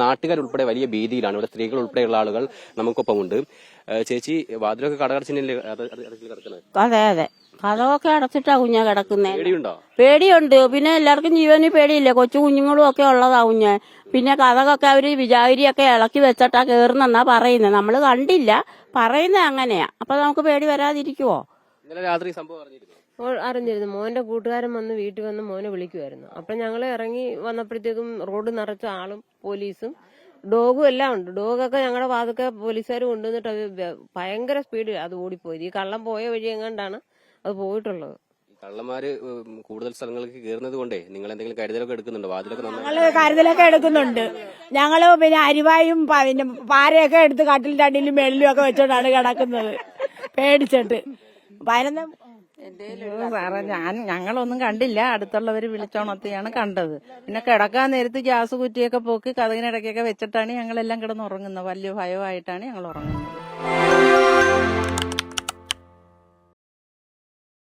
നാട്ടുകാരുൾപ്പെടെ വലിയ ഭീതിയിലാണ്. ഇവിടെ സ്ത്രീകൾ ഉൾപ്പെടെയുള്ള ആളുകൾ നമുക്കൊപ്പമുണ്ട്. ചേച്ചി, വാതിലൊക്കെ കടകടച്ചില്ലേ കിടക്കുന്നത്? അതെ അതെ, കഥകൊക്കെ അടച്ചിട്ടാ കുഞ്ഞാ കിടക്കുന്നേ. പേടിയുണ്ടോ? പേടിയുണ്ട്. പിന്നെ എല്ലാവർക്കും ജീവന് പേടിയില്ലേ, കൊച്ചു കുഞ്ഞുങ്ങളും ഒക്കെ ഉള്ളതാ കുഞ്ഞ്. പിന്നെ കഥകൊക്കെ അവര് വിചാരിയൊക്കെ ഇളക്കി വെച്ചിട്ടാ കേറുന്നെന്നാ പറയുന്നത്. നമ്മള് കണ്ടില്ല, പറയുന്നത് അങ്ങനെയാ. അപ്പൊ നമുക്ക് പേടി വരാതിരിക്കുവോ? ഇന്നലെ രാത്രി സംഭവം അറിഞ്ഞിരുന്നു. അറിഞ്ഞിരുന്നു. മോന്റെ കൂട്ടുകാരൻ വന്ന് വീട്ടിൽ വന്ന് മോനെ വിളിക്കുമായിരുന്നു. അപ്പൊ ഞങ്ങള് ഇറങ്ങി വന്നപ്പോഴത്തേക്കും റോഡ് നിറച്ച ആളും പോലീസും ഡോഗും എല്ലാം ഉണ്ട്. ഡോഗൊക്കെ ഞങ്ങളുടെ വാതൊക്കെ പോലീസുകാർ കൊണ്ടുവന്നിട്ട് അത് ഭയങ്കര സ്പീഡിൽ അത് ഓടിപ്പോയത്. ഈ കള്ളം പോയ വഴി എങ്ങാണ്ടാണ് അത് പോയിട്ടുള്ളത്. കള്ളന്മാര് കൂടുതൽ സ്ഥലങ്ങൾക്ക് കയറുന്നത് കൊണ്ടേ നിങ്ങൾ എന്തെങ്കിലും കരുതലൊക്കെ എടുക്കുന്നുണ്ടോ? വാതിലൊക്കെ ഞങ്ങള് കരുതലൊക്കെ എടുക്കുന്നുണ്ട്. ഞങ്ങള് പിന്നെ അരിവായും പിന്നെ പാരയൊക്കെ എടുത്ത് കട്ടിലിന്റെ അടിയിലും മെള്ളിലും ഒക്കെ വെച്ചോണ്ടാണ് കിടക്കുന്നത്, പേടിച്ചിട്ട്. സാറേ, ഞങ്ങളൊന്നും കണ്ടില്ല. അടുത്തുള്ളവര് വിളിച്ചോണത്തിയാണ് കണ്ടത്. പിന്നെ കിടക്കാൻ നേരത്ത് ഗ്യാസ് കുറ്റിയൊക്കെ പോക്കി കതകിനിടയ്ക്കൊക്കെ വെച്ചിട്ടാണ് ഞങ്ങളെല്ലാം കിടന്നുറങ്ങുന്നത്. വലിയ ഭയമായിട്ടാണ് ഞങ്ങൾ ഉറങ്ങുന്നത്.